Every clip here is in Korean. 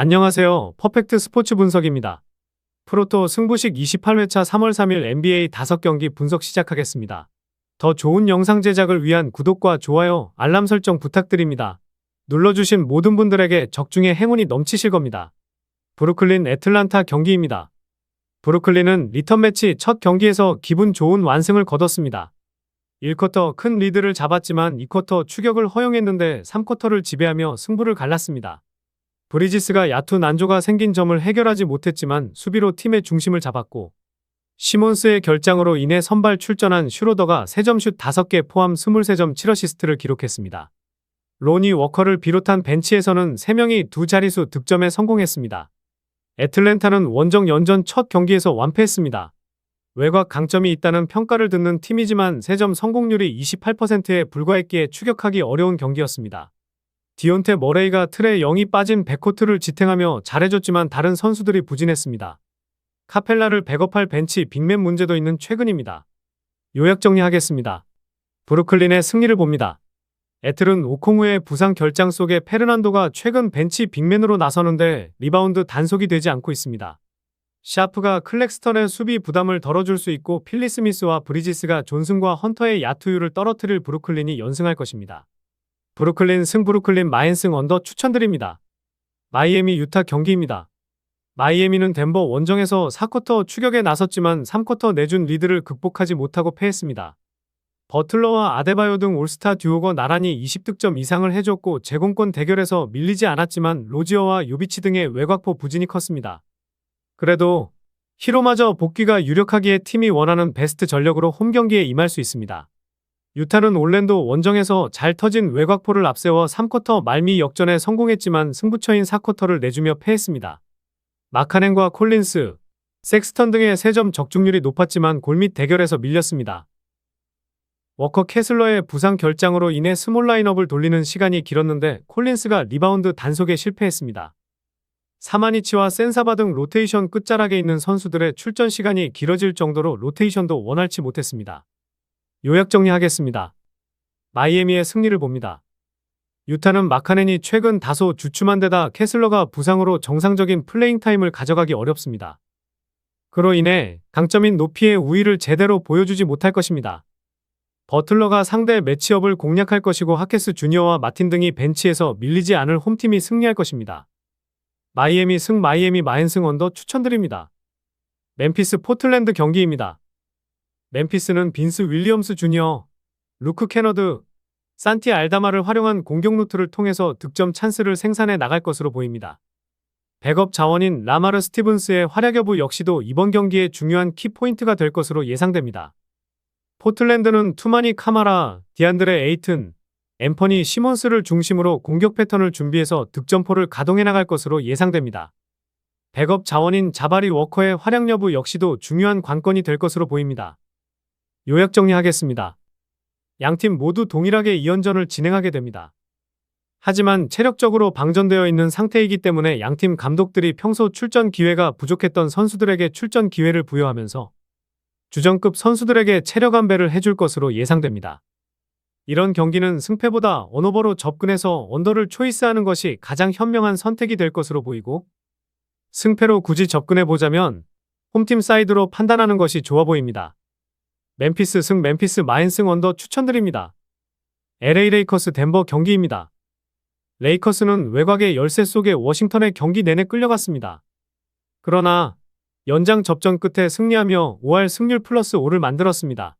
안녕하세요. 퍼펙트 스포츠 분석입니다. 프로토 승부식 28회차 3월 3일 NBA 5경기 분석 시작하겠습니다. 더 좋은 영상 제작을 위한 구독과 좋아요, 알람 설정 부탁드립니다. 눌러주신 모든 분들에게 적중의 행운이 넘치실 겁니다. 브루클린 애틀란타 경기입니다. 브루클린은 리턴 매치 첫 경기에서 기분 좋은 완승을 거뒀습니다. 1쿼터 큰 리드를 잡았지만 2쿼터 추격을 허용했는데 3쿼터를 지배하며 승부를 갈랐습니다. 브리지스가 얕은 난조가 생긴 점을 해결하지 못했지만 수비로 팀의 중심을 잡았고, 시몬스의 결장으로 인해 선발 출전한 슈로더가 3점슛 5개 포함 23점 7어시스트를 기록했습니다. 로니 워커를 비롯한 벤치에서는 3명이 두 자릿수 득점에 성공했습니다. 애틀랜타는 원정 연전 첫 경기에서 완패했습니다. 외곽 강점이 있다는 평가를 듣는 팀이지만 3점 성공률이 28%에 불과했기에 추격하기 어려운 경기였습니다. 디온테 머레이가 틀에 0이 빠진 백코트를 지탱하며 잘해줬지만 다른 선수들이 부진했습니다. 카펠라를 백업할 벤치 빅맨 문제도 있는 최근입니다. 요약 정리하겠습니다. 브루클린의 승리를 봅니다. 애틀은 오콩우의 부상 결장 속에 페르난도가 최근 벤치 빅맨으로 나서는데 리바운드 단속이 되지 않고 있습니다. 샤프가 클렉스턴의 수비 부담을 덜어줄 수 있고 필리 스미스와 브리지스가 존슨과 헌터의 야투율을 떨어뜨릴 브루클린이 연승할 것입니다. 브루클린 승 브루클린 마인승 언더 추천드립니다. 마이애미 유타 경기입니다. 마이애미는 덴버 원정에서 4쿼터 추격에 나섰지만 3쿼터 내준 리드를 극복하지 못하고 패했습니다. 버틀러와 아데바요 등 올스타 듀오가 나란히 20득점 이상을 해줬고 제공권 대결에서 밀리지 않았지만 로지어와 요비치 등의 외곽포 부진이 컸습니다. 그래도 히로마저 복귀가 유력하기에 팀이 원하는 베스트 전력으로 홈경기에 임할 수 있습니다. 유타는 올랜도 원정에서 잘 터진 외곽포를 앞세워 3쿼터 말미 역전에 성공했지만 승부처인 4쿼터를 내주며 패했습니다. 마카넨과 콜린스, 섹스턴 등의 3점 적중률이 높았지만 골밑 대결에서 밀렸습니다. 워커 캐슬러의 부상 결장으로 인해 스몰 라인업을 돌리는 시간이 길었는데 콜린스가 리바운드 단속에 실패했습니다. 사마니치와 센사바 등 로테이션 끝자락에 있는 선수들의 출전 시간이 길어질 정도로 로테이션도 원활치 못했습니다. 요약 정리하겠습니다. 마이애미의 승리를 봅니다. 유타는 마카넨이 최근 다소 주춤한 데다 캐슬러가 부상으로 정상적인 플레잉 타임을 가져가기 어렵습니다. 그로 인해 강점인 높이의 우위를 제대로 보여주지 못할 것입니다. 버틀러가 상대 매치업을 공략할 것이고 하케스 주니어와 마틴 등이 벤치에서 밀리지 않을 홈팀이 승리할 것입니다. 마이애미 승 마이애미 마인승 언더 추천드립니다. 멤피스 포틀랜드 경기입니다. 멤피스는 빈스 윌리엄스 주니어, 루크 캐너드, 산티 알다마를 활용한 공격 루트를 통해서 득점 찬스를 생산해 나갈 것으로 보입니다. 백업 자원인 라마르 스티븐스의 활약 여부 역시도 이번 경기에 중요한 키포인트가 될 것으로 예상됩니다. 포틀랜드는 투마니 카마라, 디안드레 에이튼, 앰퍼니 시몬스를 중심으로 공격 패턴을 준비해서 득점포를 가동해 나갈 것으로 예상됩니다. 백업 자원인 자바리 워커의 활약 여부 역시도 중요한 관건이 될 것으로 보입니다. 요약 정리하겠습니다. 양팀 모두 동일하게 2연전을 진행하게 됩니다. 하지만 체력적으로 방전되어 있는 상태이기 때문에 양팀 감독들이 평소 출전 기회가 부족했던 선수들에게 출전 기회를 부여하면서 주전급 선수들에게 체력 안배를 해줄 것으로 예상됩니다. 이런 경기는 승패보다 언오버로 접근해서 언더를 초이스하는 것이 가장 현명한 선택이 될 것으로 보이고, 승패로 굳이 접근해보자면 홈팀 사이드로 판단하는 것이 좋아 보입니다. 멤피스 승 멤피스 마인승 언더 추천드립니다. LA 레이커스 덴버 경기입니다. 레이커스는 외곽의 열세 속에 워싱턴의 경기 내내 끌려갔습니다. 그러나 연장 접전 끝에 승리하며 5할 승률 플러스 5를 만들었습니다.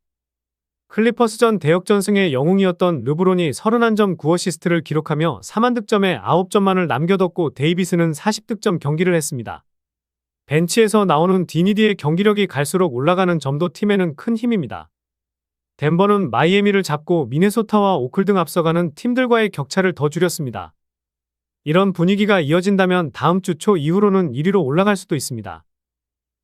클리퍼스전 대역전승의 영웅이었던 르브론이 31점 9어시스트를 기록하며 4만 득점에 9점만을 남겨뒀고 데이비스는 40득점 경기를 했습니다. 벤치에서 나오는 디니디의 경기력이 갈수록 올라가는 점도 팀에는 큰 힘입니다. 덴버는 마이애미를 잡고 미네소타와 오클 등 앞서가는 팀들과의 격차를 더 줄였습니다. 이런 분위기가 이어진다면 다음 주 초 이후로는 1위로 올라갈 수도 있습니다.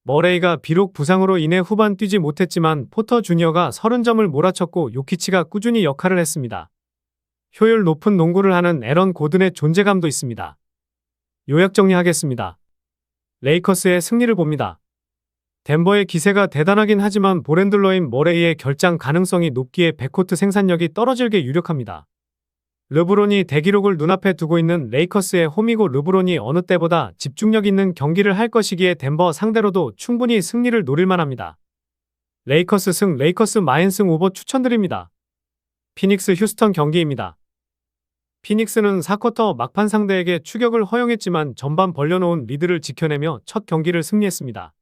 머레이가 비록 부상으로 인해 후반 뛰지 못했지만 포터 주니어가 30점을 몰아쳤고 요키치가 꾸준히 역할을 했습니다. 효율 높은 농구를 하는 에런 고든의 존재감도 있습니다. 요약 정리하겠습니다. 레이커스의 승리를 봅니다. 덴버의 기세가 대단하긴 하지만 보렌들러인 머레이의 결장 가능성이 높기에 백코트 생산력이 떨어질게 유력합니다. 르브론이 대기록을 눈앞에 두고 있는 레이커스의 홈이고 르브론이 어느 때보다 집중력 있는 경기를 할 것이기에 덴버 상대로도 충분히 승리를 노릴 만합니다. 레이커스 승, 레이커스 마인승 오버 추천드립니다. 피닉스 휴스턴 경기입니다. 피닉스는 4쿼터 막판 상대에게 추격을 허용했지만 전반 벌려놓은 리드를 지켜내며 첫 경기를 승리했습니다.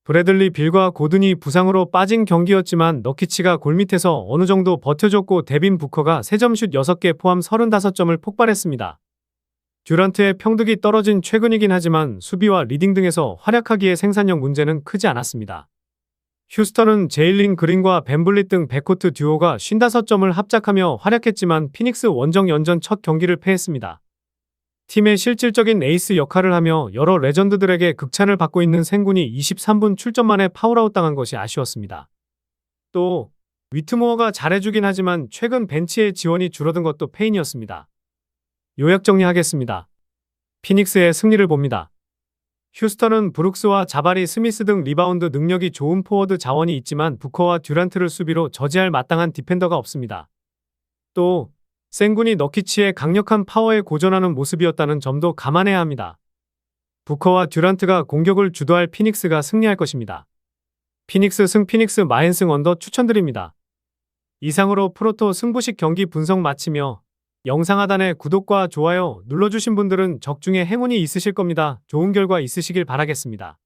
브래들리 빌과 고든이 부상으로 빠진 경기였지만 너키치가 골밑에서 어느 정도 버텨줬고 데빈 부커가 3점슛 6개 포함 35점을 폭발했습니다. 듀란트의 평득이 떨어진 최근이긴 하지만 수비와 리딩 등에서 활약하기에 생산력 문제는 크지 않았습니다. 휴스턴은 제일린 그린과 벤블릿 등 백코트 듀오가 55점을 합작하며 활약했지만 피닉스 원정 연전 첫 경기를 패했습니다. 팀의 실질적인 에이스 역할을 하며 여러 레전드들에게 극찬을 받고 있는 생군이 23분 출전 만에 파울아웃 당한 것이 아쉬웠습니다. 또 위트모어가 잘해주긴 하지만 최근 벤치의 지원이 줄어든 것도 페인이었습니다. 요약 정리하겠습니다. 피닉스의 승리를 봅니다. 휴스턴은 브룩스와 자바리 스미스 등 리바운드 능력이 좋은 포워드 자원이 있지만 부커와 듀란트를 수비로 저지할 마땅한 디펜더가 없습니다. 또 생군이 너키치의 강력한 파워에 고전하는 모습이었다는 점도 감안해야 합니다. 부커와 듀란트가 공격을 주도할 피닉스가 승리할 것입니다. 피닉스 승, 피닉스 마인승 언더 추천드립니다. 이상으로 프로토 승부식 경기 분석 마치며 영상 하단에 구독과 좋아요 눌러주신 분들은 적중에 행운이 있으실 겁니다. 좋은 결과 있으시길 바라겠습니다.